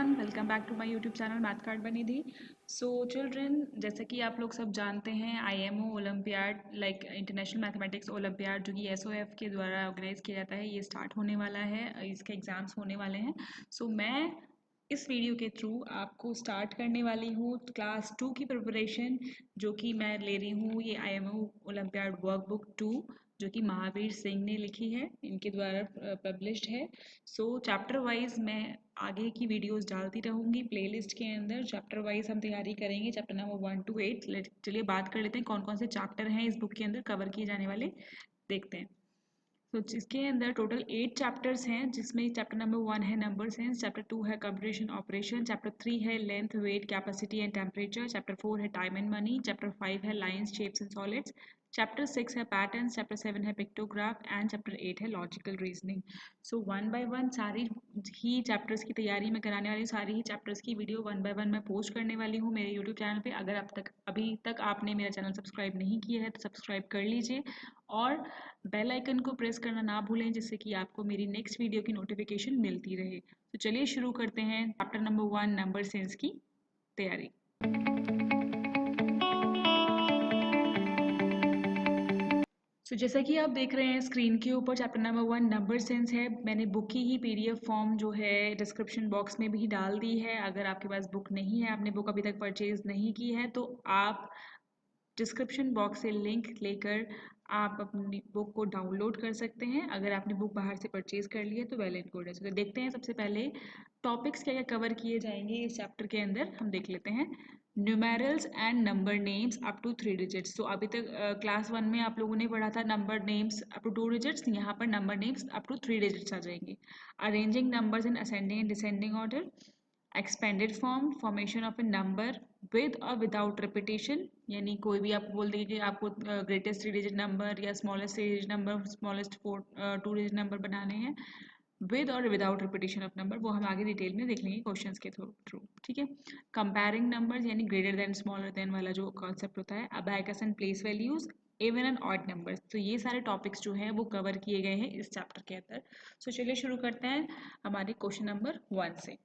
Everyone, welcome back to my YouTube channel math card बनिधि। So children, जैसे कि आप लोग सब जानते हैं, IMO olympiad like international mathematics olympiad जो कि एसओएफ के द्वारा ऑर्गेनाइज किया जाता है, ये स्टार्ट होने वाला है। इसके एग्ज़ाम्स होने वाले हैं। सो मैं इस वीडियो के थ्रू आपको स्टार्ट करने वाली हूँ क्लास 2 की प्रिपरेशन, जो कि मैं ले रही हूँ ये आईएमओ ओलंपियाड वर्कबुक 2, जो कि महावीर सिंह ने लिखी है, इनके द्वारा पब्लिश्ड है। सो चैप्टर वाइज मैं आगे की वीडियोस डालती रहूँगी प्लेलिस्ट के अंदर। चैप्टर वाइज हम तैयारी करेंगे, चैप्टर नंबर 1 to 8। चलिए बात कर लेते हैं कौन कौन से चैप्टर हैं इस बुक के अंदर कवर किए जाने वाले, देखते हैं। तो इसके अंदर टोटल 8 चैप्टर्स हैं, जिसमें चैप्टर नंबर 1 है नंबर सेंस, चैप्टर 2 है कंप्यूटेशन ऑपरेशन, चैप्टर 3 है length wait capacity and temperature, chapter 4 है टाइम एंड मनी, चैप्टर 5 है lines shapes and solids, chapter 6 है पैटर्न्स, चैप्टर 7 है पिक्टोग्राफ एंड चैप्टर 8 है logical reasoning. So one by one सारी ही chapters की तैयारी मैं कराने वाली हूँ। सारी ही चैप्टर्स की वीडियो वन बाय वन मैं पोस्ट करने वाली हूँ मेरे यूट्यूब चैनल पे। अगर अभी तक आपने मेरा चैनल सब्सक्राइब नहीं किया है तो सब्सक्राइब कर लीजिए और बेल आइकन को प्रेस करना ना भूलें, जिससे कि आपको मेरी नेक्स्ट वीडियो की नोटिफिकेशन मिलती रहे। तो चलिए शुरू करते हैं चैप्टर नंबर 1 नंबर सेंस की तैयारी। जैसा कि आप देख रहे हैं स्क्रीन के ऊपर, चैप्टर नंबर 1 नंबर सेंस है। मैंने बुक की ही पीडीएफ फॉर्म जो है डिस्क्रिप्शन बॉक्स में भी डाल दी है। अगर आपके पास बुक नहीं है, आपने बुक अभी तक परचेज नहीं की है, तो आप डिस्क्रिप्शन बॉक्स से लिंक लेकर आप अपनी बुक को डाउनलोड कर सकते हैं। अगर आपने बुक बाहर से परचेज कर ली है तो वेल एंड गुड है। तो देखते हैं सबसे पहले टॉपिक्स क्या क्या कवर किए जाएंगे इस चैप्टर के अंदर, हम देख लेते हैं। Numerals and number names up to 3 digits. तो अभी तक क्लास 1 में आप लोगों ने पढ़ा था number names up to 2 digits, यहाँ पर number names up to 3 digits आ जाएंगे। Arranging numbers in ascending and descending order, expanded form, formation of a number with और विदाउट रिपीटेशन, यानी कोई भी आपको बोल देगी कि आपको ग्रेटेस्ट 3 डिजिट नंबर या smallest 3 digit number, smallest 2 digit number बनाने हैं विद और विदाउट रिपीटेशन ऑफ नंबर, वो हम आगे डिटेल में देख लेंगे क्वेश्चंस के थ्रू। ठीक है। कंपेयरिंग नंबर्स, यानी ग्रेटर देन स्मॉलर देन वाला जो कॉन्सेप्ट होता है। Abacus and place values, even and odd numbers. तो ये सारे टॉपिक्स जो हैं वो कवर किए गए हैं इस चैप्टर के अंदर। सो चलिए शुरू करते हैं हमारे क्वेश्चन नंबर 1 से।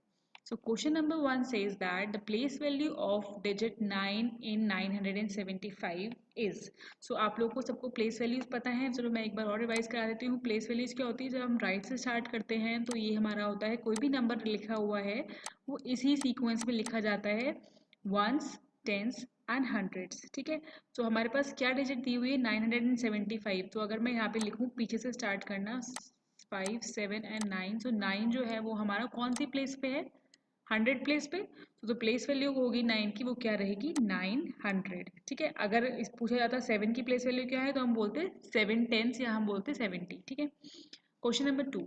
So question number 1 says that the place value of digit 9 in 975 is. So आप लोगों को सबको place values पता है। चलो मैं एक बार और रिवाइज करा देती हूँ। place values क्या होती है, जब हम राइट से स्टार्ट करते हैं तो ये हमारा होता है कोई भी नंबर लिखा हुआ है वो इसी सीक्वेंस में लिखा जाता है, वंस, टेंस एंड हंड्रेड्स। ठीक है। तो हमारे पास क्या डिजिट दी हुई है, 975। तो अगर मैं यहाँ पे लिखूँ पीछे से स्टार्ट करना, 5, 7 एंड 9। सो 9 जो है वो हमारा कौन सी प्लेस पे है, 100 प्लेस पे। तो प्लेस वैल्यू होगी 9 की, वो क्या रहेगी, 900। ठीक है। अगर इस पूछा जाता है 7 की प्लेस वैल्यू क्या है, तो हम बोलते 7 टेंस या हम बोलते 70। ठीक है। Question number 2,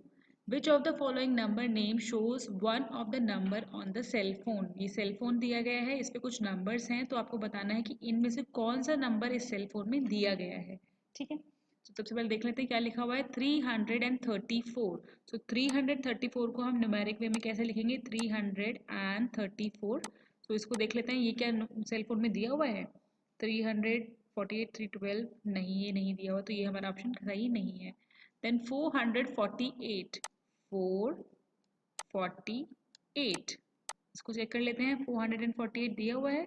which of the following number name shows one of the number on the cell phone. ये सेल फोन दिया गया है, इस पे कुछ नंबर्स हैं, तो आपको बताना है कि इनमें से कौन सा नंबर इस सेल फोन में दिया गया है। ठीक है। तो सबसे पहले देख लेते हैं क्या लिखा हुआ है, 334। सो 334 को हम न्यूमेरिक वे में कैसे लिखेंगे, 334। तो इसको देख लेते हैं, ये क्या सेल फोन में दिया हुआ है, 348, 312, नहीं ये नहीं दिया हुआ, तो ये हमारा ऑप्शन सही नहीं है। देन 448, 448, इसको चेक कर लेते हैं। 448 दिया हुआ है,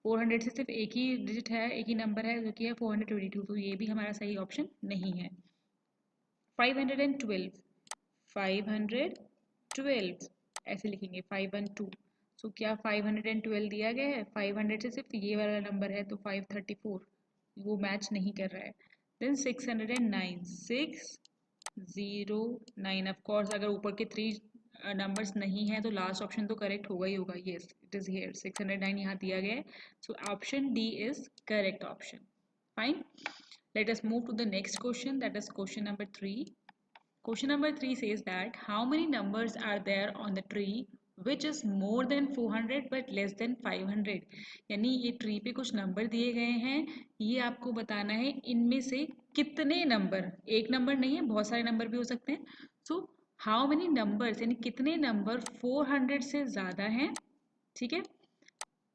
400 से सिर्फ एक ही डिजिट है, एक ही नंबर है जो कि है 422, तो ये भी हमारा सही ऑप्शन नहीं है। 512, 512 ऐसे लिखेंगे, 512। सो क्या 512 दिया गया है, 500 से सिर्फ ये वाला नंबर है तो 534, वो मैच नहीं कर रहा है। देन 609, 609। ऑफ कोर्स अगर ऊपर के 3 नंबर्स नहीं है तो लास्ट ऑप्शन तो करेक्ट होगा ही होगा। येस इट इज हियर, 609 यहाँ दिया गया है। So option D is correct option. Fine, let us move to the next question, that is question number 3. Question number 3 says that how many numbers are there on the tree which is more than 400 but less than 500। यानी ये tree पे कुछ number दिए गए हैं, ये आपको बताना है इनमें से कितने नंबर, एक नंबर नहीं है बहुत सारे नंबर भी हो सकते हैं। सो हाउ मेनी नंबर्स, यानी कितने नंबर 400 से ज़्यादा हैं, ठीक है,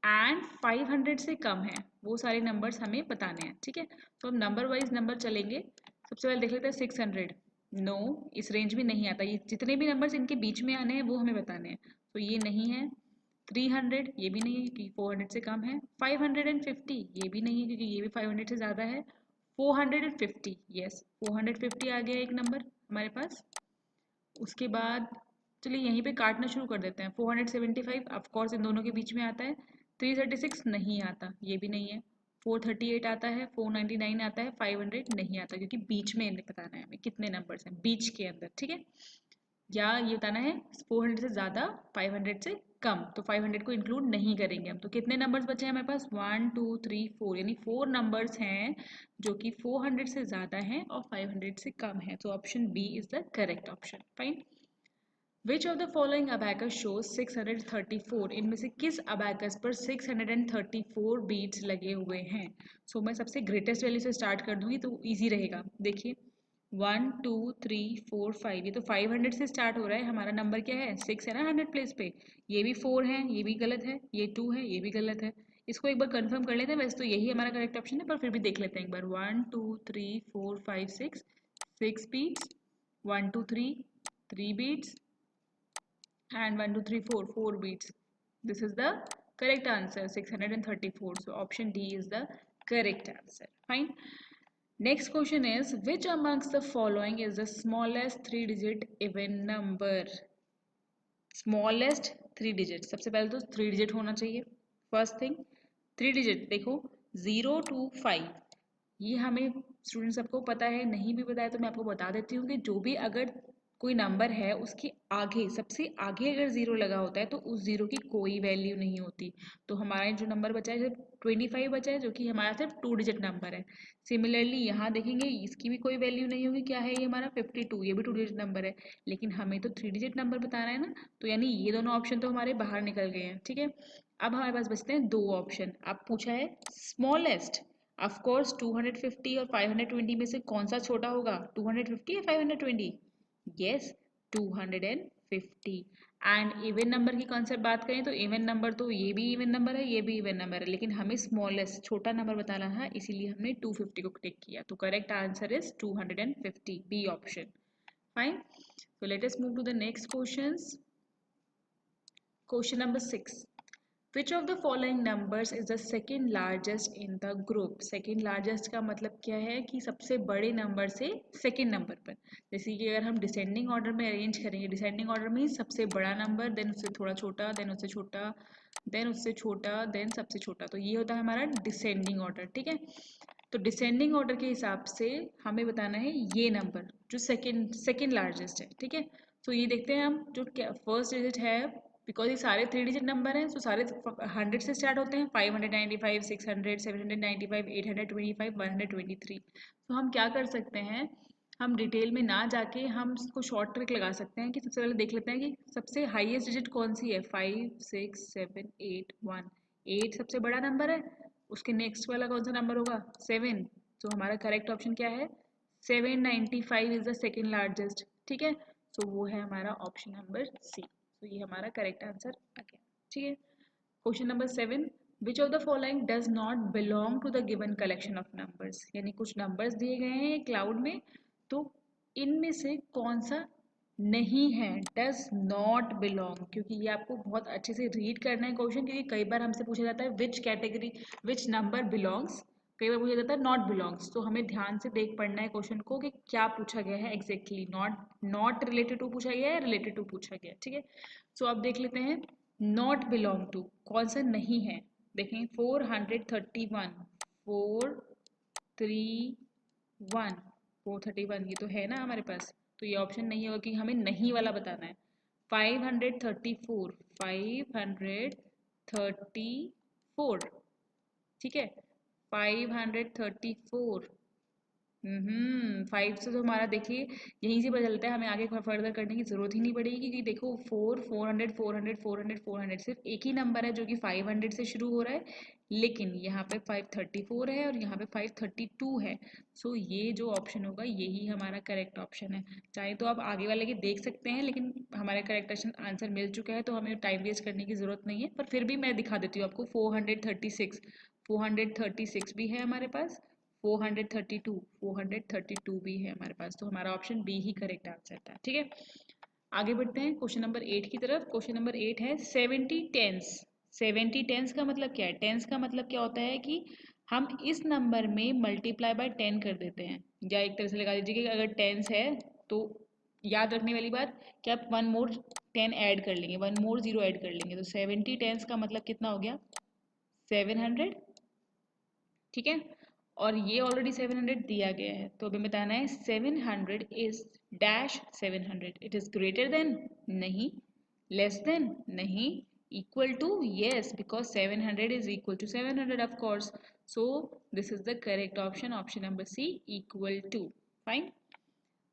एंड 500 से कम है, वो सारे नंबर्स हमें बताने हैं। ठीक है। तो हम नंबर वाइज नंबर चलेंगे। सबसे पहले देख लेते हैं 600। नो, इस रेंज में नहीं आता। ये जितने भी नंबर्स इनके बीच में आने हैं वो हमें बताने हैं। तो ये नहीं है। 300 ये भी नहीं है क्योंकि 400 से कम है। 550 ये भी नहीं है क्योंकि ये भी 500 से ज़्यादा है। 450, यस 450 आ गया एक नंबर हमारे पास। उसके बाद चलिए यहीं पे काटना शुरू कर देते हैं। 475 ऑफकोर्स इन दोनों के बीच में आता है। 336 नहीं आता, ये भी नहीं है। 438 आता है, 499 आता है, 500 नहीं आता क्योंकि बीच में इन्हें बताना है हमें कितने नंबर्स हैं बीच के अंदर, ठीक है। या ये बताना है 400 से ज़्यादा, 500 से कम, तो 500 को इंक्लूड नहीं करेंगे हम। तो कितने नंबर्स बचे हैं हमारे पास? 1 2 3 4, यानी 4 नंबर्स हैं जो कि 400 से ज़्यादा हैं और 500 से कम है। तो option B is the correct option. Fine. Which of the following abacus shows 634? इनमें से किस अबैकस पर 634 बीट्स लगे हुए हैं? सो मैं सबसे ग्रेटेस्ट वैल्यू से स्टार्ट कर दूंगी तो इजी रहेगा। देखिए 1 2 3 4 5, ये तो 500 से स्टार्ट हो रहा है। हमारा नंबर क्या है? 6 है ना 100 प्लेस पे। ये भी 4 है, ये भी गलत है। ये 2 है, ये भी गलत है। इसको एक बार कंफर्म कर लेते हैं। वैसे तो यही हमारा करेक्ट ऑप्शन है पर फिर भी देख लेते हैं एक बार। 1 2 3 4 5 6, 6 beats. 1 2 3, 3 beats. And 1 2 3 4, 4 beats. This is the correct answer, 634. So option D is the correct answer. Fine. Next question is, which amongst the following is the smallest 3-digit even number? Smallest 3 digit, सबसे पहले तो 3 digit होना चाहिए। First thing 3 digit देखो 0 to 5, ये हमें student सबको पता है। नहीं भी पता है तो मैं आपको बता देती हूँ कि जो भी अगर कोई नंबर है उसके आगे सबसे आगे अगर ज़ीरो लगा होता है तो उस ज़ीरो की कोई वैल्यू नहीं होती। तो हमारा जो नंबर बचा है, सिर्फ 25 बचा है जो कि हमारा सिर्फ 2 डिजिट नंबर है। सिमिलरली यहाँ देखेंगे इसकी भी कोई वैल्यू नहीं होगी। क्या है ये हमारा 52, ये भी 2 डिजिट नंबर है लेकिन हमें तो 3 डिजिट नंबर बताना है ना। तो यानी ये दोनों ऑप्शन तो हमारे बाहर निकल गए हैं, ठीक है। अब हमारे पास बचते हैं दो ऑप्शन। अब पूछा है स्मॉलेस्ट। ऑफ कोर्स 250 और 520 में से कौन सा छोटा होगा? 250 या 520? यस 250। एंड इवन नंबर की कॉन्सेप्ट बात करें तो इवन नंबर तो ये भी इवन नंबर है, ये भी इवन नंबर है, लेकिन हमें स्मॉलेस्ट छोटा नंबर बताना है इसीलिए हमने 250 को टिक किया। तो correct answer is 250, B option. Fine. So let us move to the next questions. Question number 6. Which of the following numbers is the second largest in the group? Second largest का मतलब क्या है कि सबसे बड़े number से second number पर। जैसे कि अगर हम डिसेंडिंग ऑर्डर में अरेंज करेंगे, डिसेंडिंग ऑर्डर में सबसे बड़ा नंबर, देन उससे थोड़ा छोटा, देन उससे छोटा, देन उससे छोटा, देन सबसे छोटा। तो ये होता है हमारा डिसेंडिंग ऑर्डर, ठीक है। तो डिसेंडिंग ऑर्डर के हिसाब से हमें बताना है ये नंबर जो सेकेंड सेकेंड लार्जेस्ट है, ठीक है। तो ये देखते हैं हम जो फर्स्ट डिजिट है, बिकॉज ये सारे 3 डिजिट नंबर हैं तो सारे 100 से स्टार्ट होते हैं। 595, 600, 795, 825, 123। तो हम क्या कर सकते हैं, हम डिटेल में ना जाके हम इसको शॉर्ट ट्रिक लगा सकते हैं कि सबसे पहले देख लेते हैं कि सबसे हाईएस्ट डिजिट कौन सी है। 5 6 7 8 1, 8 सबसे बड़ा नंबर है। उसके नेक्स्ट वाला कौन सा नंबर होगा? 7। तो हमारा करेक्ट ऑप्शन क्या है? 795 इज द सेकेंड लार्जेस्ट, ठीक है। तो वो है हमारा ऑप्शन नंबर सी। तो ये हमारा करेक्ट आंसर आ गया, ठीक है। Question number 7। Which of the following does not belong to the given collection of numbers? यानी कुछ नंबर्स दिए गए हैं क्लाउड में, तो इनमें से कौन सा नहीं है, डज नॉट बिलोंग। क्योंकि ये आपको बहुत अच्छे से रीड करना है क्वेश्चन, क्योंकि कई बार हमसे पूछा जाता है which category, which number belongs, कई बार पूछा जाता है नॉट बिलोंग्स। तो हमें ध्यान से देख पढ़ना है क्वेश्चन को कि क्या पूछा गया है एग्जैक्टली। नॉट रिलेटेड टू पूछा गया है, रिलेटेड टू पूछा गया है, ठीक है। सो अब देख लेते हैं नॉट बिलोंग टू कौन सा नहीं है। देखें 431, 431, 431 ये तो है ना हमारे पास। तो ये ऑप्शन नहीं होगा कि हमें नहीं वाला बताना है। 534, 534, ठीक है। 534, 5 से तो हमारा देखिए यहीं से पता चलता है, हमें आगे फर्दर करने की जरूरत ही नहीं पड़ेगी क्योंकि देखो 400, 400, 400, 400 सिर्फ एक ही नंबर है जो कि 500 से शुरू हो रहा है, लेकिन यहाँ पे 534 है और यहाँ पे 532 है। सो ये जो ऑप्शन होगा यही हमारा करेक्ट ऑप्शन है। चाहे तो आप आगे वाले के देख सकते हैं लेकिन हमारा करेक्ट आंसर मिल चुका है तो हमें टाइम वेस्ट करने की ज़रूरत नहीं है। पर फिर भी मैं दिखा देती हूँ आपको 436, 436 भी है हमारे पास, 432 भी है हमारे पास, तो हमारा ऑप्शन बी ही करेक्ट आंसर था। ठीक है, आगे बढ़ते हैं क्वेश्चन नंबर 8 की तरफ। क्वेश्चन नंबर 8 है 70 टेंस। 70 टेंस का मतलब क्या है? टेंस का मतलब क्या होता है कि हम इस नंबर में मल्टीप्लाई बाय 10 कर देते हैं, या एक तरह से लगा दीजिए कि अगर टेंस है तो याद रखने वाली बात कि आप 1 मोर 10 ऐड कर लेंगे, 1 मोर 0 ऐड कर लेंगे, तो 70 टेंस का मतलब कितना हो गया? 700। ठीक है, और ये ऑलरेडी 700 दिया गया है, तो अभी बताना है 700 is dash 700। It is greater than, नहीं, लेस देन, नहीं, equal to, yes, because 700 is equal to 700 of course, so this is the correct option, option number C, equal to. Fine.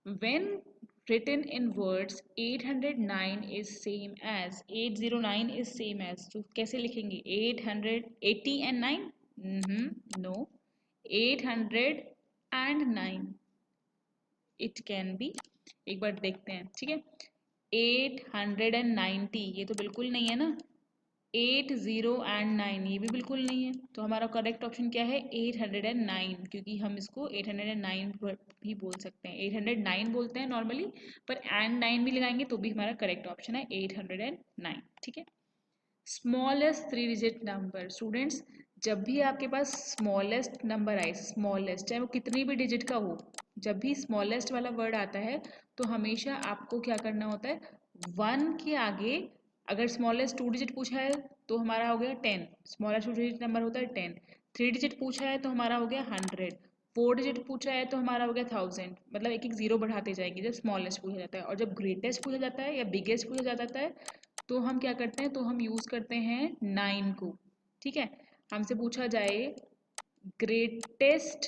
When written in words 809 is same as 809 is same as, तो कैसे लिखेंगे? 880 and 9, no, 809 it can be, एक बार देखते हैं। ठीक है, 890 ये तो बिल्कुल नहीं है ना, 80 and 9 ये भी बिल्कुल नहीं है, तो हमारा करेक्ट ऑप्शन क्या है? 809, क्योंकि हम इसको 809 भी बोल सकते हैं, 809 बोलते हैं नॉर्मली, पर एंड 9 भी लगाएंगे तो भी हमारा करेक्ट ऑप्शन है 809। ठीक है, स्मॉलेस्ट 3 डिजिट नंबर। स्टूडेंट्स, जब भी आपके पास स्मॉलेस्ट नंबर आए, स्मॉलेस्ट चाहे वो कितनी भी डिजिट का हो, जब भी स्मॉलेस्ट वाला वर्ड आता है तो हमेशा आपको क्या करना होता है? 1 के आगे, अगर स्मॉलेस्ट 2 डिजिट पूछा है तो हमारा हो गया 10, स्मॉलेस्ट 2 डिजिट नंबर होता है 10, 3 डिजिट पूछा है तो हमारा हो गया 100, 4 डिजिट पूछा है तो हमारा हो गया 1000, मतलब एक एक जीरो बढ़ाते जाएंगे जब स्मॉलेस्ट पूछा जाता है। और जब ग्रेटेस्ट पूछा जाता है या बिगेस्ट पूछा जाता है तो हम क्या करते हैं? तो हम यूज़ करते हैं 9 को। ठीक है, हमसे पूछा जाए ग्रेटेस्ट,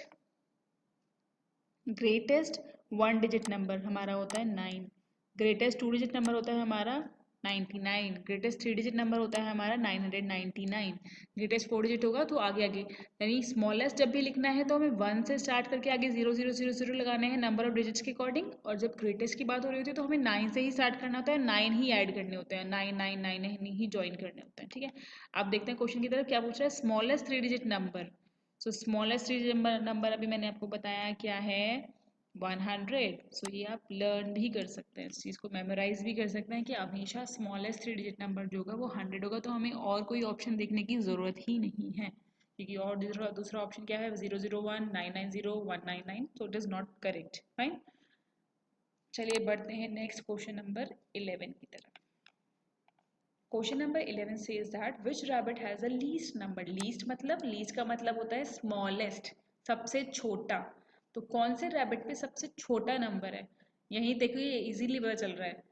ग्रेटेस्ट 1 डिजिट नंबर हमारा होता है 9, ग्रेटेस्ट 2 डिजिट नंबर होता है हमारा 99, ग्रेटेस्ट 3 डिजिट नंबर होता है हमारा 999, ग्रेटेस्ट 4 डिजिट होगा तो आगे आगे, यानी स्मॉलेस्ट जब भी लिखना है तो हमें 1 से स्टार्ट करके आगे 0000 लगाने हैं नंबर ऑफ डिजिट्स के अकॉर्डिंग, और जब ग्रेटेस्ट की बात हो रही होती है तो हमें 9 से ही स्टार्ट करना होता है, 9 ही ऐड करने होते हैं, 9 ही ज्वाइन करने होते हैं। ठीक है, अब देखते हैं क्वेश्चन की तरफ क्या पूछ रहा है। स्मॉलेस्ट 3 डिजिट नंबर, सो स्मॉलेस्ट 3 डिजिट नंबर अभी मैंने आपको बताया क्या है? 100। सो ये आप लर्न भी कर सकते हैं, इस चीज़ को मेमोराइज भी कर सकते हैं कि हमेशा स्मॉलेस्ट 3 डिजिट नंबर जो होगा वो 100 होगा, तो हमें और कोई ऑप्शन देखने की ज़रूरत ही नहीं है, क्योंकि और दूसरा दूसरा ऑप्शन क्या है? 001, 990, 199, तो it is not correct. Fine, चलिए बढ़ते हैं नेक्स्ट क्वेश्चन नंबर 11 की तरफ। Question number 11 says that which rabbit has the least number। least मतलब, least का मतलब होता है smallest, सबसे छोटा, तो कौन से रैबिट पे सबसे छोटा नंबर है? यही देखो, ये इजीली पता चल रहा है,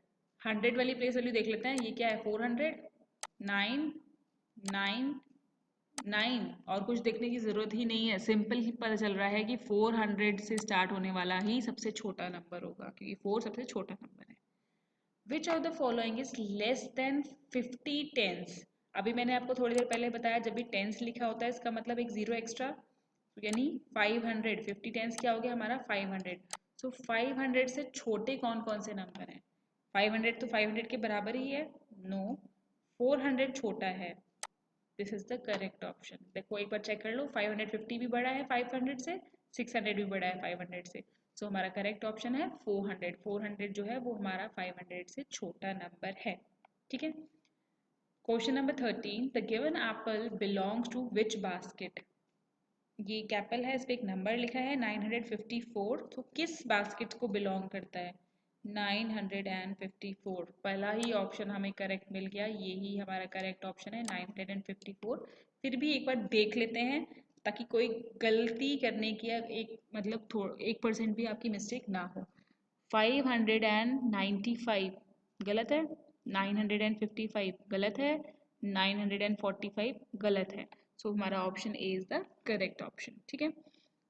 100 वाली प्लेस वैल्यू देख लेते हैं, ये क्या है? 400, 9, 9, 9, और कुछ देखने की जरूरत ही नहीं है, सिंपल ही पता चल रहा है कि 400 से स्टार्ट होने वाला ही सबसे छोटा नंबर होगा, क्योंकि 4 सबसे छोटा नंबर है। Which of the following is less than 50 tens. अभी मैंने आपको थोड़ी देर पहले बताया, जब भी टेंस लिखा होता है इसका मतलब एक जीरो एक्स्ट्रा, यानी 500, 50 टेंस क्या हो गया हमारा? 500। सो 500 से छोटे कौन कौन से नंबर हैं? 500 तो 500 के बराबर ही है, नो, 400 छोटा है, this is the correct option. देखो एक बार चेक कर लो, 550 भी बड़ा है 500 से, 600 भी बड़ा है 500 से, सो हमारा करेक्ट ऑप्शन है 400। 400 जो है वो हमारा 500 से छोटा नंबर है। ठीक है, question number 13, the given apple belongs to which basket. ये एक एप्पल है, इस पर एक नंबर लिखा है 954, तो किस बास्केट को बिलोंग करता है? 954, पहला ही ऑप्शन हमें करेक्ट मिल गया, यही हमारा करेक्ट ऑप्शन है 954। फिर भी एक बार देख लेते हैं ताकि कोई गलती करने की एक मतलब 1% भी आपकी मिस्टेक ना हो। 595 गलत है, 955 गलत है, 945 गलत है, सो हमारा option A is the correct option. ठीक है,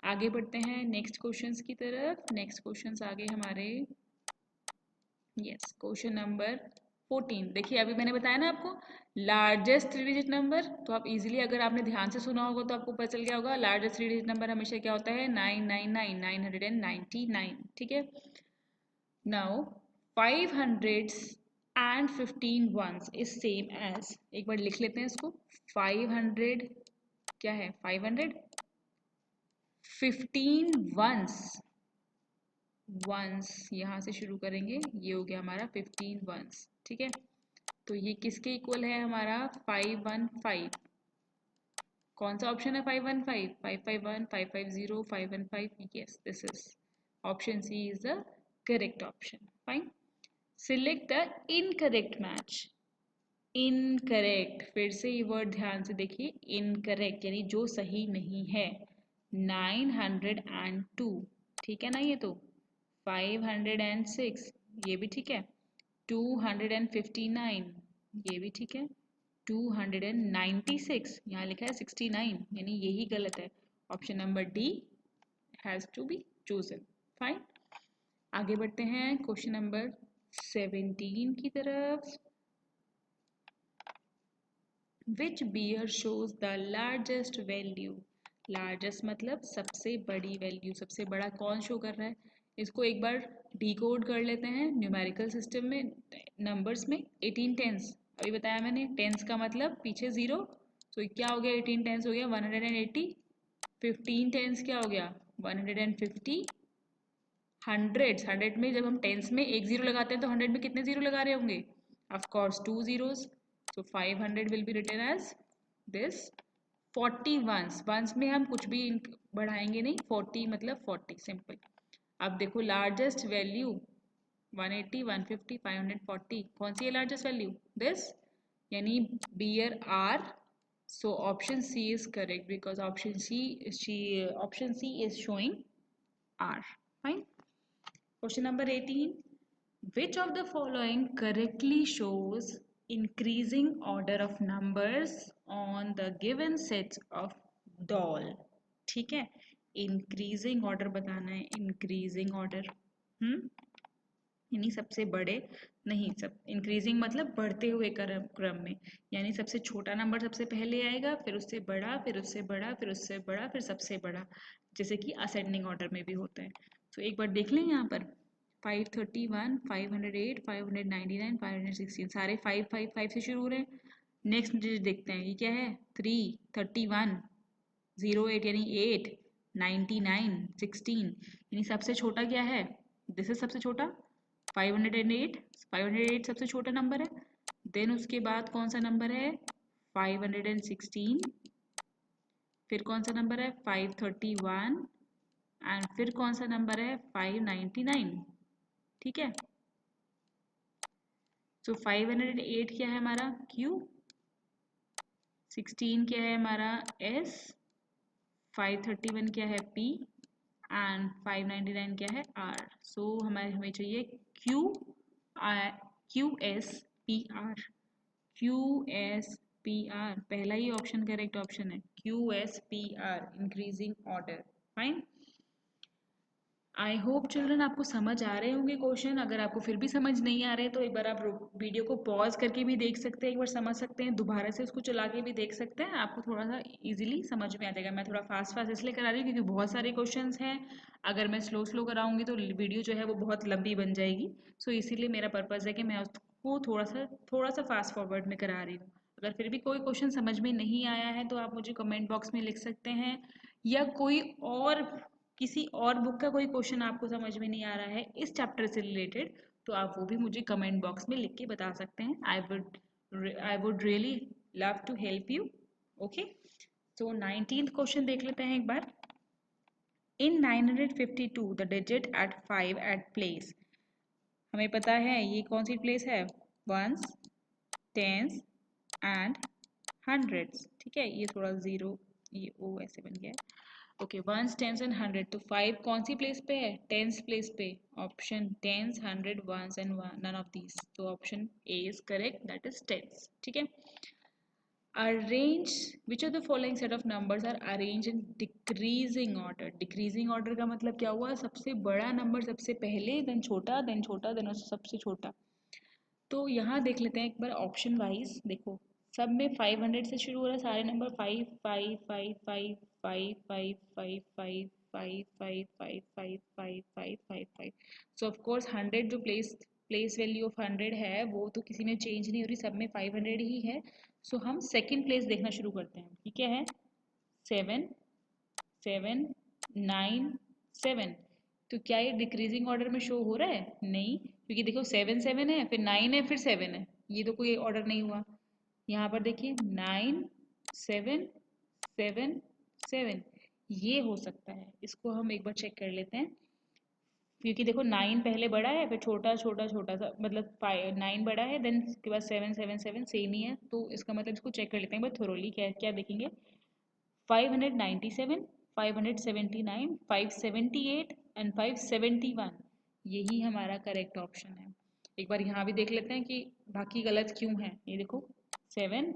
आगे बढ़ते हैं नेक्स्ट क्वेश्चंस की तरफ। नेक्स्ट क्वेश्चंस आगे हमारे, यस, क्वेश्चन नंबर 14। देखिए अभी मैंने बताया ना आपको लार्जेस्ट 3 डिजिट नंबर, तो आप इजीली अगर आपने ध्यान से सुना होगा तो आपको पता चल गया होगा, लार्जेस्ट 3 डिजिट नंबर हमेशा क्या होता है? 999, 999। ठीक है, now 500 and 15 ones is same as, एक बार लिख लेते हैं इसको, 500 क्या है? 500, 15 वंस, वंस यहाँ से शुरू करेंगे, ये हो गया हमारा 15 वंस, ठीक है। तो ये किसके इक्वल है हमारा 515, कौन सा ऑप्शन है 515, 551, 550, 515, yes this is option C is the correct option, fine. Select the incorrect match, incorrect, फिर से ये वर्ड ध्यान से देखिए, इनकरेक्ट यानी जो सही नहीं है। 902, ठीक है ना, ये तो 506, ये भी ठीक है। 259, ये भी ठीक है। 296, यहाँ लिखा है 69, यानी यही गलत है। Option number D has to be chosen, fine. आगे बढ़ते हैं क्वेश्चन नंबर 17 की तरफ। Which beer shows the largest value? Largest मतलब सबसे बड़ी वैल्यू, सबसे बड़ा कौन शो कर रहा है? इसको एक बार डिकोड कर लेते हैं न्यूमेरिकल सिस्टम में, नंबर्स में। 18 टेंस अभी बताया मैंने, टेंस का मतलब पीछे जीरो, तो क्या हो गया 18 टेंस हो गया 180। 15 टेंस क्या हो गया 150। हंड्रेड्स, हंड्रेड में जब हम टेंस में एक जीरो लगाते हैं तो हंड्रेड में कितने जीरो लगा रहे होंगे? Of course 2 zeros, so 500 will be written as this। 40 ones, ones में हम कुछ भी बढ़ाएंगे नहीं, 40 मतलब 40 सिंपल। अब देखो लार्जेस्ट वैल्यू 180, 150, 540, कौन सी है लार्जेस्ट वैल्यू? दिस, यानी bear R. So option C is correct because option C is showing R, fine. Question number 18. Which of the following correctly shows increasing order of numbers on the given sets of doll? ठीक है, increasing order बताना है, increasing order, यानी सबसे बड़े नहीं, सब increasing मतलब बढ़ते हुए क्रम में, यानी सबसे छोटा नंबर सबसे पहले आएगा, फिर उससे बड़ा, फिर उससे बड़ा, फिर उससे बड़ा, फिर सबसे बड़ा, जैसे कि असेंडिंग ऑर्डर में भी होता है। तो एक बार देख लें यहाँ पर 531, 508, 599, 516, सारे 555 से शुरू हो रहे हैं। नेक्स्ट डिजिट देखते हैं, ये क्या है 3, 31, 08 यानी 8, 99, 16, यानी सबसे छोटा क्या है? दिस इज सबसे छोटा 508, 508 सबसे छोटा नंबर है। देन उसके बाद कौन सा नंबर है 516, फिर कौन सा नंबर है 531, एंड फिर कौन सा नंबर है 599, ठीक है। सो 508 क्या है हमारा Q, 16 क्या है हमारा S, 531 क्या है P, एंड 599 क्या है R। सो हमें चाहिए QSPR, QSPR, पहला ही ऑप्शन करेक्ट ऑप्शन है QSPR, increasing order, fine. I hope children आपको समझ आ रहे होंगे क्वेश्चन। अगर आपको फिर भी समझ नहीं आ रहे तो एक बार आप वीडियो को पॉज करके भी देख सकते हैं, एक बार समझ सकते हैं, दोबारा से उसको चला के भी देख सकते हैं, आपको थोड़ा सा इजीली समझ में आ जाएगा। मैं थोड़ा फास्ट फास्ट इसलिए करा रही हूँ क्योंकि बहुत सारे क्वेश्चंस हैं, अगर मैं स्लो स्लो कराऊंगी तो वीडियो जो है वो बहुत लंबी बन जाएगी। सो इसीलिए मेरा पर्पज़ है कि मैं उसको थोड़ा सा फास्ट फॉरवर्ड में करा रही हूँ। अगर फिर भी कोई क्वेश्चन समझ में नहीं आया है तो आप मुझे कमेंट बॉक्स में लिख सकते हैं, या कोई और किसी और बुक का कोई क्वेश्चन आपको समझ में नहीं आ रहा है इस चैप्टर से रिलेटेड, तो आप वो भी मुझे कमेंट बॉक्स में लिख के बता सकते हैं। I would really love to help you, okay. तो 19th क्वेश्चन देख लेते हैं एक बार। In 952 the digit at 5 at place, हमें पता है ये कौन सी प्लेस है, वंस, टेंस एंड हंड्रेड्स, ठीक है। ये थोड़ा जीरो, ये ओ ऐसे बन गया है, okay. Ones, tens and hundred, तो 5 कौन सी प्लेस पे है? टेंस प्लेस पे। Option tens, hundred, ones and none of these, तो option A is correct, that is tens, ठीक है। Arrange, which of the following set of numbers are arrange in decreasing order. Decreasing order का मतलब क्या हुआ, सबसे बड़ा नंबर सबसे पहले, देन छोटा, देन छोटा, देन सबसे छोटा। तो यहाँ देख लेते हैं एक बार ऑप्शन वाइज, देखो सब में 500 से शुरू हो रहा है, सारे नंबर 5 5 5 5 5 5 5 5 5 5 5 5 5 5 5 5। सो ऑफ कोर्स 100 जो प्लेस वैल्यू ऑफ 100 है वो तो किसी में चेंज नहीं हो रही, सब में 500 ही है। सो हम सेकंड प्लेस देखना शुरू करते हैं, ठीक है 7 7 9 7। तो क्या ये डिक्रीजिंग ऑर्डर में शो हो रहा है? नहीं, क्योंकि देखो 7 7 है, फिर 9 है, फिर 7 है, ये तो कोई ऑर्डर नहीं हुआ। यहाँ पर देखिए 9 7 7 7, ये हो सकता है। इसको हम एक बार चेक कर लेते हैं, क्योंकि देखो 9 पहले बड़ा है, फिर छोटा छोटा छोटा सा, मतलब 9 बड़ा है, देन उसके बाद 7 7 7 सेम ही है। तो इसका मतलब इसको चेक कर लेते हैं एक बार थोरोली। क्या क्या देखेंगे? 597, 579, 578 एंड 571, यही हमारा करेक्ट ऑप्शन है। एक बार यहाँ भी देख लेते हैं कि बाकी गलत क्यों है। ये देखो 7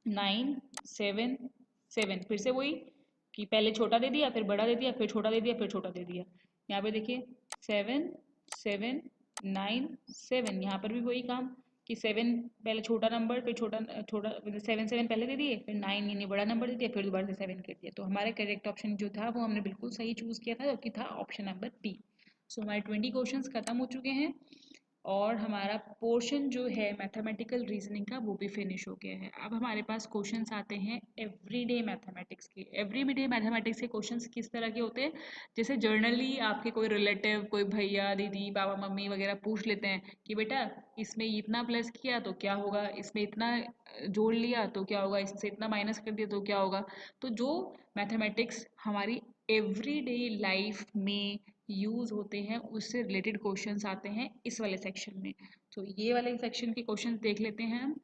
9 7 7, फिर से वही कि पहले छोटा दे दिया, फिर बड़ा दे दिया, फिर छोटा दे दिया, फिर छोटा दे दिया। यहाँ पे देखिए 7 7 9 7, यहाँ पर भी वही काम कि 7 पहले छोटा नंबर, फिर छोटा छोटा, 7 7 पहले दे दिए, फिर 9 यानी बड़ा नंबर दे दिया, फिर दोबारा से 7 कर दिया। तो हमारा करेक्ट ऑप्शन जो था वो हमने बिल्कुल सही चूज़ किया था, जो कि था ऑप्शन नंबर बी। सो हमारे 20 क्वेश्चन खत्म हो चुके हैं, और हमारा पोर्शन जो है मैथमेटिकल रीजनिंग का वो भी फिनिश हो गया है। अब हमारे पास क्वेश्चंस आते हैं एवरीडे मैथमेटिक्स के। एवरीडे मैथमेटिक्स के क्वेश्चंस किस तरह के होते हैं? जैसे जर्नली आपके कोई रिलेटिव, कोई भैया दीदी पापा मम्मी वगैरह पूछ लेते हैं कि बेटा इसमें इतना प्लस किया तो क्या होगा, इसमें इतना जोड़ लिया तो क्या होगा, इससे इतना माइनस कर दिया तो क्या होगा। तो जो मैथमेटिक्स हमारी एवरीडे लाइफ में यूज़ होते हैं, उससे रिलेटेड क्वेश्चंस आते हैं इस वाले सेक्शन में। तो ये वाले सेक्शन के क्वेश्चंस देख लेते हैं हम।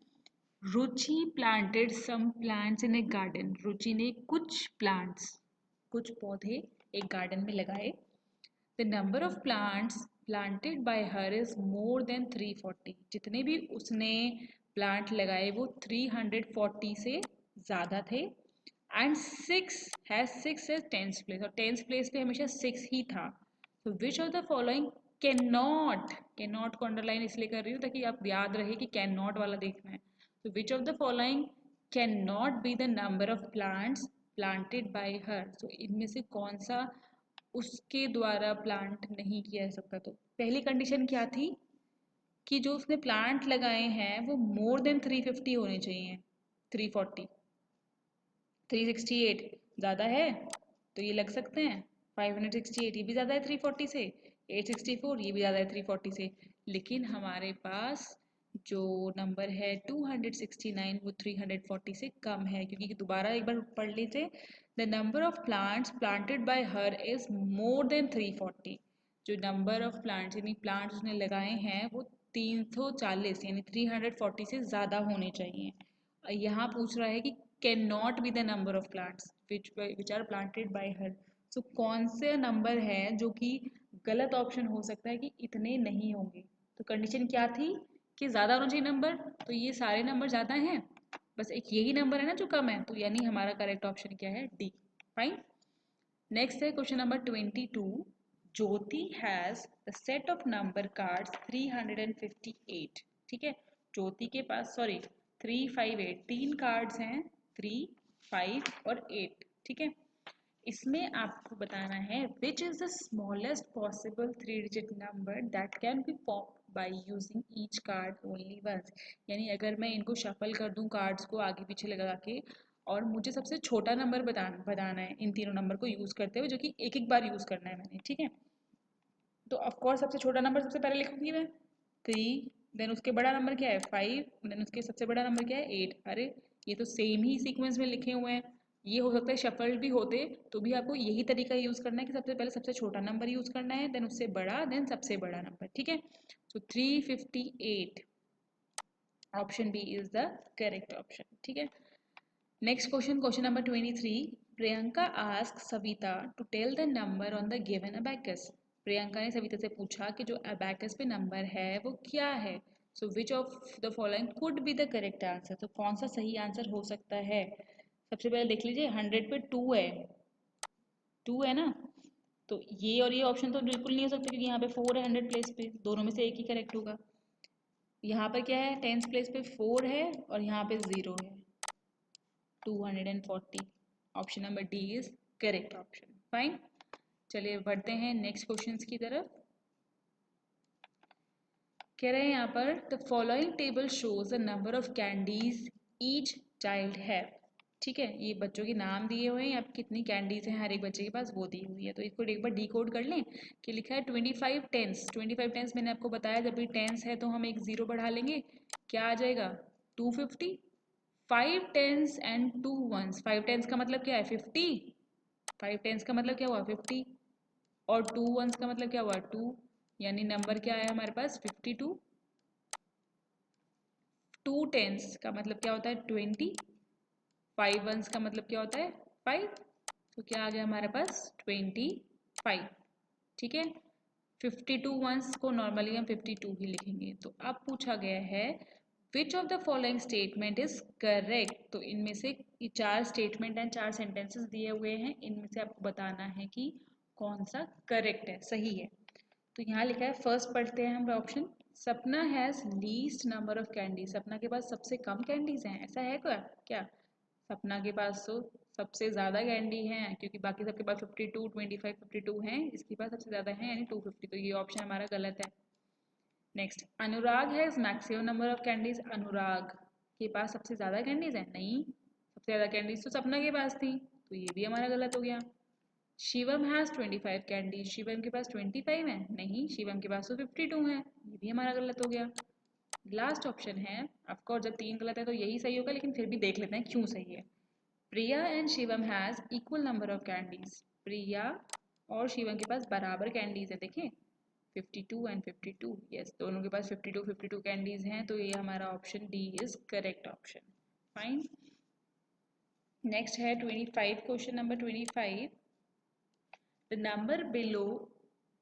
Ruchi planted some plants in a garden. Ruchi ने कुछ प्लांट्स, कुछ पौधे एक गार्डन में लगाए। The number of plants planted by her is more than 340। जितने भी उसने प्लांट लगाए वो 340 से ज़्यादा थे। एंड सिक्स है टेंथ प्लेस, और टेंथ प्लेस पे हमेशा 6 ही था। तो विच of the following can not को अंडरलाइन इसलिए कर रही हूँ ताकि आप याद रहे कि कैन नॉट वाला देखना है। तो विच of the following can not be the number of plants planted by हर। तो इनमें से कौन सा उसके द्वारा प्लांट नहीं किया जा सकता? तो पहली कंडीशन क्या थी कि जो उसने प्लांट लगाए हैं वो मोर देन 350 होने चाहिए। 340, 368 ज़्यादा है तो ये लग सकते हैं। 568 ये भी ज़्यादा है 340 से। 864 ये भी ज़्यादा है 340 से। लेकिन हमारे पास जो नंबर है 269 वो 340 से कम है, क्योंकि दोबारा एक बार पढ़ लीजिए। The number of plants planted by her is more than 340। जो नंबर ऑफ प्लांट्स यानी प्लांट्स उसने लगाए हैं वो 340 यानी 340 से ज़्यादा होने चाहिए। यहाँ पूछ रहा है कि can not be the number of plants which are planted by her. So कौन से नंबर है जो कि गलत ऑप्शन हो सकता है कि इतने नहीं होंगे? तो कंडीशन क्या थी कि ज़्यादा होना चाहिए नंबर, तो ये सारे नंबर ज़्यादा हैं, बस एक यही नंबर है ना जो कम है, तो यानी हमारा करेक्ट ऑप्शन क्या है? डी। फाइन। नेक्स्ट है question number 22। Jyoti has the set of number cards 358। ठीक है, ज्योति के पास सॉरी 358 तीन कार्ड्स हैं, 3 5 और 8। ठीक है, इसमें आपको बताना है which is the smallest possible 3 digit number that can be popped by using each card only once. यानी अगर मैं इनको शफल कर दूं कार्ड्स को आगे पीछे लगा के, और मुझे सबसे छोटा नंबर बताना है इन तीनों नंबर को यूज़ करते हुए, जो कि एक एक बार यूज़ करना है मैंने। ठीक है, तो ऑफकोर्स सबसे छोटा नंबर सबसे पहले लिखूंगी मैं 3, देन उसके बड़ा नंबर क्या है 5, देन उसके सबसे बड़ा नंबर क्या है 8। अरे ये तो सेम ही सीक्वेंस में लिखे हुए हैं। ये हो सकता है शफल्ड भी होते तो भी आपको यही तरीका यूज़ करना है कि सबसे पहले सबसे छोटा नंबर यूज़ करना है, देन उससे बड़ा, देन सबसे बड़ा नंबर। ठीक है, तो 358 option B is the correct option. ठीक है, next question, question number 23। Priyanka ask Savita to tell the number on the given abacus. Priyanka ने सविता से पूछा कि जो अबैकस पे नंबर है वो क्या है। So which of the following could be the correct answer. तो कौन सा सही आंसर हो सकता है? सबसे पहले देख लीजिए 100 पे 2 है, 2 है ना, तो ये और ये ऑप्शन तो बिल्कुल नहीं हो सकता क्योंकि यहाँ पे 4 है 100 प्लेस पे, दोनों में से एक ही करेक्ट होगा। यहाँ पर क्या है 10th प्लेस पे 4 है और यहाँ पे 0 है, 240। Option number D is correct option. Fine, चलिए बढ़ते हैं नेक्स्ट क्वेश्चंस की तरफ। कह रहे हैं यहाँ पर the following table shows the number of candies each child have. ठीक है, ये बच्चों के नाम दिए हुए हैं, अब कितनी कैंडीज हैं हर एक बच्चे के पास वो दी हुई है। तो इसको एक बार डिकोड कर लें कि लिखा है 25 टेंस। 25 टेंस मैंने आपको बताया जब भी टेंस है तो हम एक ज़ीरो बढ़ा लेंगे, क्या आ जाएगा 250। 5 टेंस एंड 2 वंस, 5 टेंस का मतलब क्या है 50, 5 टेंस का मतलब क्या हुआ 50, और 2 वंस का मतलब क्या हुआ 2, यानी नंबर क्या आया हमारे पास 52। 2 टेंस का मतलब क्या होता है 20, 5 वंस का मतलब क्या होता है 5, तो क्या आ गया हमारे पास 25। ठीक है, 52 वंस को नॉर्मली हम 52 ही लिखेंगे। तो अब पूछा गया है which of the following statement is correct. तो इनमें से ये 4 स्टेटमेंट एंड 4 सेंटेंसेस दिए हुए हैं, इनमें से आपको बताना है कि कौन सा करेक्ट है, सही है। तो यहाँ लिखा है, फर्स्ट पढ़ते हैं हम ऑप्शन। सपना has least number of candy, सपना के पास सबसे कम कैंडीज हैं, ऐसा है क्या क्या? सपना के पास तो सबसे ज़्यादा कैंडी हैं, क्योंकि बाकी सबके पास 52, 25, 52 हैं, इसके पास सबसे ज़्यादा है यानी 250, तो ये ऑप्शन हमारा गलत है। Next, Anurag has maximum number of candies, Anurag के पास सबसे ज़्यादा कैंडीज हैं, नहीं, सबसे ज़्यादा कैंडीज तो सपना के पास थी, तो ये भी हमारा गलत हो गया। शिवम हैज़ 25 कैंडीज, शिवम के पास 25 है, नहीं, शिवम के पास तो 52 है, ये भी हमारा गलत हो गया। लास्ट ऑप्शन है, ऑफकोर्स जब 3 गलत है तो यही सही होगा, लेकिन फिर भी देख लेते हैं क्यों सही है। Priya and Shivam has equal number of candies, Priya और शिवम के पास बराबर कैंडीज है, देखें 52 एंड 52, यस, दोनों के पास 52 कैंडीज हैं, तो ये हमारा option D is correct option. Fine. Next है 25, question number 25। The number below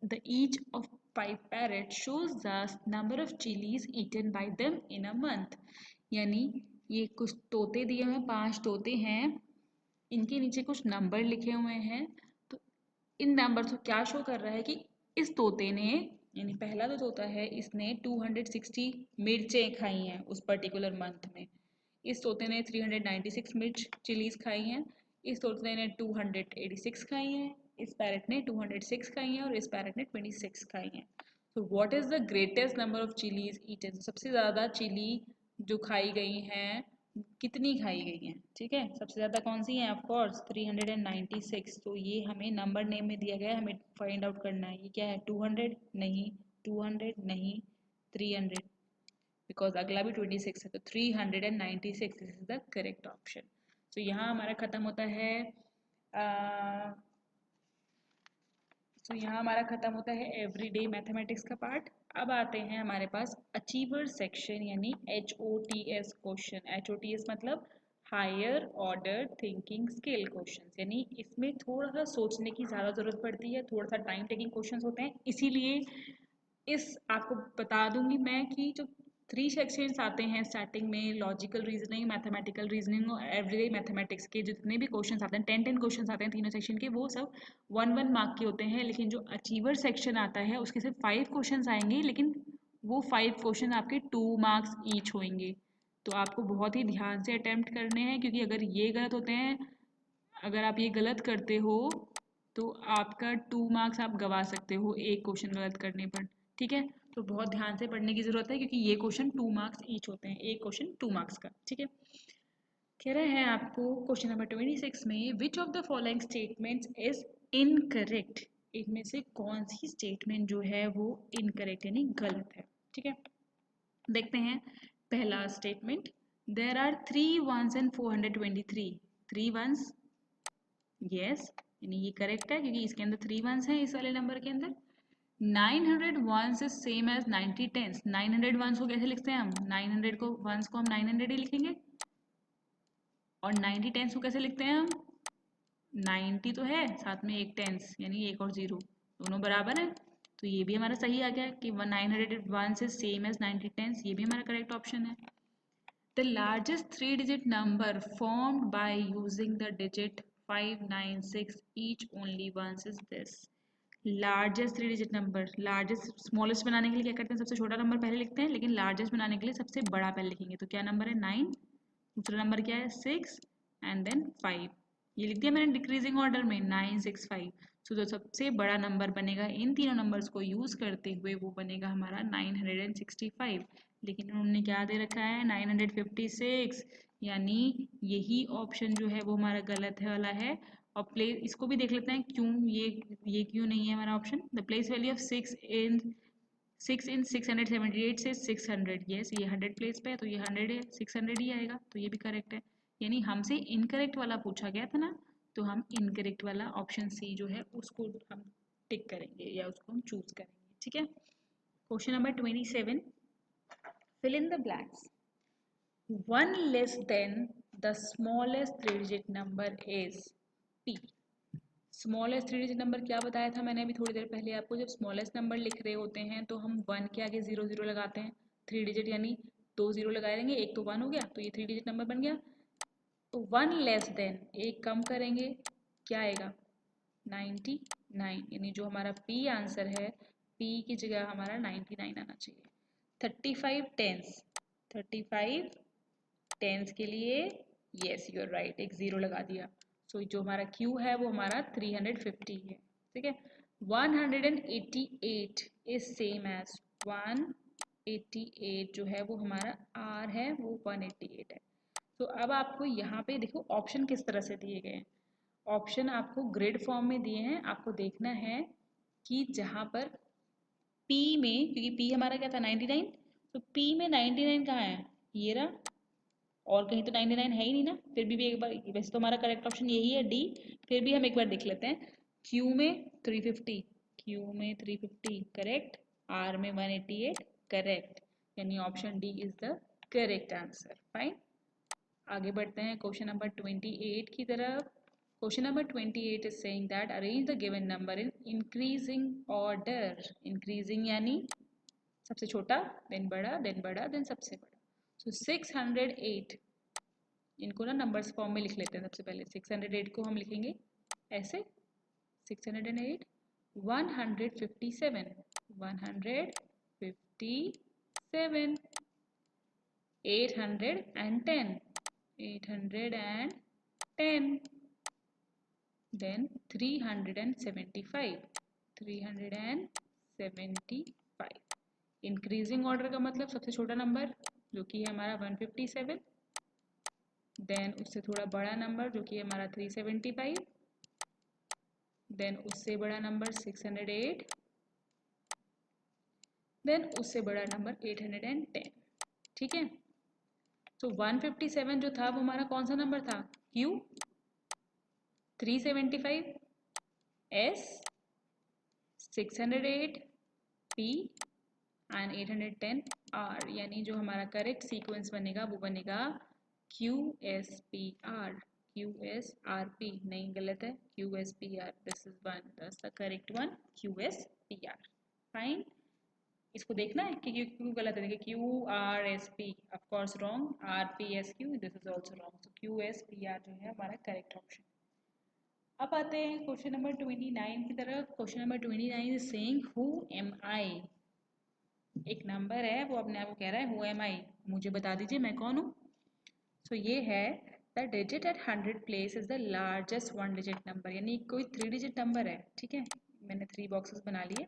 the each of 5 parrots shows the number of chilies eaten by them in a month। यानी ये कुछ तोते दिए हुए हैं, 5 तोते हैं, इनके नीचे कुछ नंबर लिखे हुए हैं, तो इन नंबर को क्या शो कर रहा है कि इस तोते ने, यानी पहला जो तोता है इसने 260 मिर्चें खाई हैं उस पर्टिकुलर मंथ में, इस तोते ने 396 मिर्च चिलीज खाई हैं, इस तोते ने 286 खाई हैं, इस पैरेट ने 206 खाई हैं और इस पैरेट ने 26 खाई हैं। तो what is the greatest number of chillies eaten, सबसे ज़्यादा चिली जो खाई गई हैं कितनी खाई गई हैं, ठीक है, सबसे ज़्यादा कौन सी है, ऑफ कोर्स 396। तो ये हमें नंबर नेम में दिया गया है, हमें फाइंड आउट करना है ये क्या है, 200 नहीं, 200 नहीं, 300, बिकॉज अगला भी 26 है, तो 396 इज द करेक्ट ऑप्शन। तो यहाँ हमारा खत्म होता है तो यहाँ हमारा खत्म होता है एवरीडे मैथमेटिक्स का पार्ट। अब आते हैं हमारे पास अचीवर सेक्शन यानी HOTS क्वेश्चन। HOTS मतलब higher order thinking skill question, यानी इसमें थोड़ा सा सोचने की ज़्यादा ज़रूरत पड़ती है, थोड़ा सा टाइम टेकिंग क्वेश्चन होते हैं, इसीलिए इस आपको बता दूंगी मैं कि जो 3 सेक्शंस आते हैं स्टार्टिंग में, लॉजिकल रीजनिंग, मैथमेटिकल रीजनिंग और एवरीडे मैथमेटिक्स के जितने भी क्वेश्चंस आते हैं 10 क्वेश्चंस आते हैं तीनों सेक्शन के, वो सब 1 मार्क के होते हैं। लेकिन जो अचीवर सेक्शन आता है उसके सिर्फ 5 क्वेश्चंस आएंगे, लेकिन वो 5 क्वेश्चन आपके 2 मार्क्स ईच होंगे। तो आपको बहुत ही ध्यान से अटेम्प्ट करने हैं, क्योंकि अगर ये गलत होते हैं, अगर आप ये गलत करते हो तो आपका 2 मार्क्स आप गवा सकते हो एक क्वेश्चन गलत करने पर, ठीक है। तो बहुत ध्यान से पढ़ने की ज़रूरत है, क्योंकि ये क्वेश्चन 2 मार्क्स ईच होते हैं, एक क्वेश्चन 2 मार्क्स का, ठीक है। कह रहे हैं आपको क्वेश्चन नंबर 26 में विच of the following statements is incorrect, इनमें से कौन सी स्टेटमेंट जो है वो इनकरेक्ट यानी गलत है, ठीक है। देखते हैं पहला statement, there are 3 ones and 423, 3 ones, yes, यानी ये करेक्ट है क्योंकि इसके अंदर 3 वंस हैं इस वाले नंबर के अंदर। 900 ones is same as 90 tens, 900 ones को कैसे लिखते हैं हम, 900 को वंस को हम 900 ही लिखेंगे, और 90 टेंस को कैसे लिखते हैं हम, 90 तो है साथ में एक टेंस यानी एक और जीरो, दोनों बराबर है, तो ये भी हमारा सही आ गया कि 900 ones is same as 90 tens, ये भी हमारा करेक्ट ऑप्शन है। The largest three-digit number formed by using the digit 596 each only once is this। Largest 3 digit number, largest smallest बनाने के लिए क्या करते हैं, सबसे छोटा नंबर पहले लिखते हैं, लेकिन लार्जेस्ट बनाने के लिए सबसे बड़ा पहले लिखेंगे। तो क्या नंबर है 9, दूसरा नंबर क्या है 6 एंड देन 5, ये लिख दिया मैंने डिक्रीजिंग ऑर्डर में 965। तो जो सबसे बड़ा नंबर बनेगा इन तीनों नंबर्स को यूज करते हुए वो बनेगा हमारा 965, लेकिन उन्होंने क्या दे रखा है 956, यानी यही ऑप्शन जो है वो हमारा गलत है वाला है। और प्लेस, इसको भी देख लेते हैं क्यों ये क्यों नहीं है हमारा option. The place value of 6 in 678 से 600, यस ये 100 प्लेस पे है तो ये 100 है, 600 ही आएगा, तो ये भी करेक्ट है। यानी हमसे इनकरेक्ट वाला पूछा गया था ना, तो हम इनकरेक्ट वाला ऑप्शन सी जो है उसको हम टिक करेंगे या उसको हम चूज करेंगे। ठीक है, question number 27, fill in the blanks. 1 less than the smallest 3-digit number is P. Smallest 3-digit number क्या बताया था मैंने अभी थोड़ी देर पहले आपको, जब स्मॉलेस्ट नंबर लिख रहे होते हैं तो हम 1 के आगे 0 लगाते हैं, 3 digit यानी 2 0 लगाए रहेंगे, एक तो 1 हो गया तो ये 3-digit नंबर बन गया। तो 1 लेस देन, एक कम करेंगे, क्या आएगा 99, यानी जो हमारा P आंसर है, P की जगह हमारा 99 आना चाहिए। 35 टेंस के लिए यस यू आर राइट, एक 0 लगा दिया। सो जो हमारा Q है वो हमारा 350 है। ठीक है, 188 इज सेम एज 188 जो है वो हमारा R है, वो 188 है। तो अब आपको यहाँ पे देखो ऑप्शन किस तरह से दिए गए हैं। ऑप्शन आपको ग्रिड फॉर्म में दिए हैं, आपको देखना है कि जहाँ पर P में, क्योंकि P हमारा क्या था 99, तो P में 99 कहाँ है, ये रहा, और कहीं तो 99 है ही नहीं ना। फिर भी एक बार, वैसे तो हमारा करेक्ट ऑप्शन यही है डी, फिर भी हम एक बार देख लेते हैं। Q में 350, Q में 350 करेक्ट, R में 188 करेक्ट, यानी option D is the correct answer. Fine, आगे बढ़ते हैं क्वेश्चन नंबर 28 की तरफ। Question number 28 is saying that arrange the given number in increasing order. Increasing यानी सबसे छोटा, देन बड़ा, देन बड़ा, देन सबसे बड़ा। सो 608, इनको ना नंबर्स फॉर्म में लिख लेते हैं। सबसे पहले 608 को हम लिखेंगे ऐसे, 608, 157, 157, 810, 810, then 375, 375। इंक्रीजिंग ऑर्डर का मतलब सबसे छोटा नंबर जो कि है हमारा 157, देन उससे थोड़ा बड़ा नंबर जो कि है हमारा 375, देन उससे बड़ा नंबर 608, देन उससे बड़ा नंबर 810। ठीक है, तो 157 जो था वो हमारा कौन सा नंबर था, Q, 375 S, 608 P and 810 R, यानी जो हमारा करेक्ट सीक्वेंस बनेगा वो बनेगा QSPR, QSRP, नहीं गलत है, QSPR, this is one, that's the correct one, QSPR। Fine, इसको देखना है कि क्यों गलत है। देखिए QRSP of course wrong, RPSQ this is also wrong, so QSPR जो है हमारा करेक्ट ऑप्शन। अब आते हैं क्वेश्चन नंबर 29 की तरफ। Question number 29 is saying who am I. एक नंबर है वो अपने आप को कह रहा है हु एम आई, मुझे बता दीजिए मैं कौन हूँ। तो ये है the digit at 100 place is the largest 1-digit number, यानी कोई 3-digit नंबर है। ठीक है, मैंने 3 बॉक्सेस बना लिए।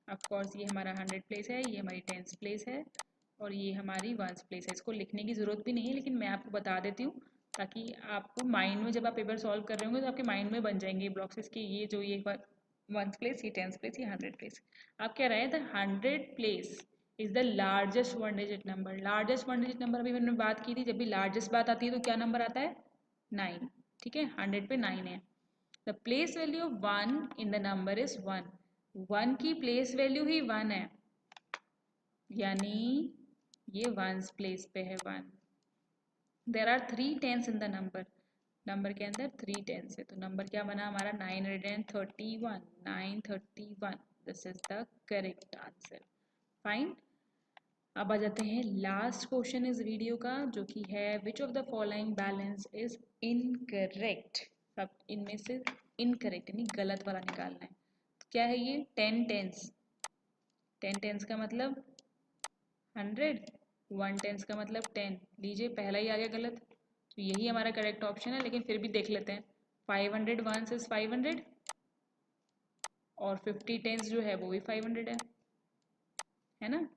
ऑफ कोर्स ये हमारा 100 प्लेस है, ये हमारी 10th प्लेस है, और ये हमारी 1st प्लेस है। इसको लिखने की ज़रूरत भी नहीं है, लेकिन मैं आपको बता देती हूँ ताकि आपको माइंड में, जब आप पेपर सॉल्व कर रहे होंगे तो आपके माइंड में बन जाएंगे ब्लॉक्स की, ये जो ये 1st प्लेस, ये 10th प्लेस, ये 100 प्लेस। आप कह रहे हैं the 100 place is the largest 1-digit number. Largest 1-digit number अभी मैंने बात की थी, जब भी लार्जेस्ट बात आती है तो क्या नंबर आता है, 9। ठीक है, 100 पे 9 है। The place value of 1 in the number is 1, 1 की प्लेस वैल्यू ही 1 है, यानी ये 1s प्लेस पे है 1। There are 3 10s in the number, number के अंदर 3 10s है, तो नंबर क्या बना हमारा 931, 931, this is the correct answer. Fine, अब आ जाते हैं लास्ट क्वेश्चन इस वीडियो का, जो कि है which of the following balance is incorrect. सब इनमें से इनकरेक्ट यानी गलत वाला निकालना है। तो क्या है ये, 10 10s, 10 10s का मतलब 100, 1 10s का मतलब 10, लीजिए पहला ही आ गया गलत, तो यही हमारा करेक्ट ऑप्शन है। लेकिन फिर भी देख लेते हैं, 500 1s इज 500, और 50 10s जो है वो भी 500 है ना।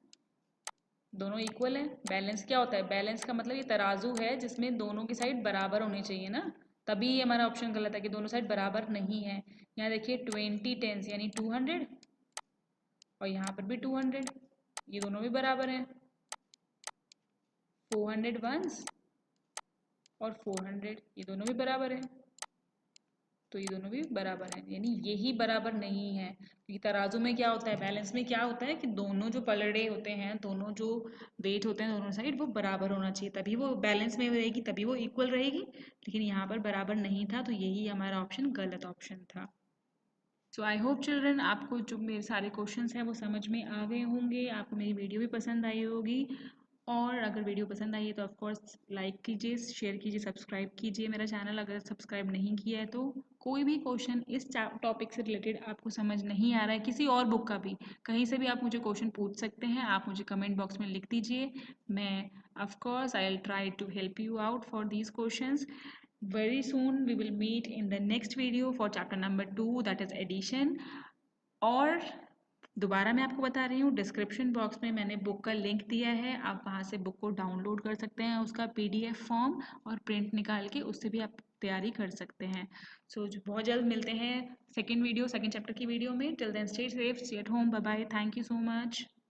दोनों इक्वल है। बैलेंस क्या होता है? बैलेंस का मतलब ये तराजू है जिसमें दोनों की साइड बराबर होनी चाहिए ना, तभी ये हमारा ऑप्शन गलत है कि दोनों साइड बराबर नहीं है। यहाँ देखिए 20 टेंस यानी 200 और यहाँ पर भी 200, ये दोनों भी बराबर हैं। 400 वंस और 400 ये दोनों भी बराबर है, तो ये दोनों भी बराबर हैं, यानी यही बराबर नहीं है। क्योंकि तराजू में क्या होता है, बैलेंस में क्या होता है कि दोनों जो पलड़े होते हैं, दोनों जो वेट होते हैं दोनों साइड वो बराबर होना चाहिए, तभी वो बैलेंस में रहेगी, तभी वो इक्वल रहेगी। लेकिन यहाँ पर बराबर नहीं था, तो यही हमारा ऑप्शन गलत ऑप्शन था। सो आई होप चिल्ड्रन आपको जो मेरे सारे क्वेश्चंस हैं वो समझ में आ गए होंगे, आपको मेरी वीडियो भी पसंद आई होगी। और अगर वीडियो पसंद आई है तो ऑफकोर्स लाइक कीजिए, शेयर कीजिए, सब्सक्राइब कीजिए मेरा चैनल अगर सब्सक्राइब नहीं किया है तो। कोई भी क्वेश्चन इस टॉपिक से रिलेटेड आपको समझ नहीं आ रहा है, किसी और बुक का भी, कहीं से भी आप मुझे क्वेश्चन पूछ सकते हैं, आप मुझे कमेंट बॉक्स में लिख दीजिए। मैं of course I will try to help you out for these questions. Very soon we will meet in the next video for chapter number 2, that is addition. और दोबारा मैं आपको बता रही हूँ, डिस्क्रिप्शन बॉक्स में मैंने बुक का लिंक दिया है, आप वहाँ से बुक को डाउनलोड कर सकते हैं, उसका PDF फॉर्म और प्रिंट निकाल के उससे भी आप तैयारी कर सकते हैं। सो बहुत जल्द मिलते हैं सेकेंड चैप्टर की वीडियो में। Till then stay safe, stay at home, bye bye, thank you so much.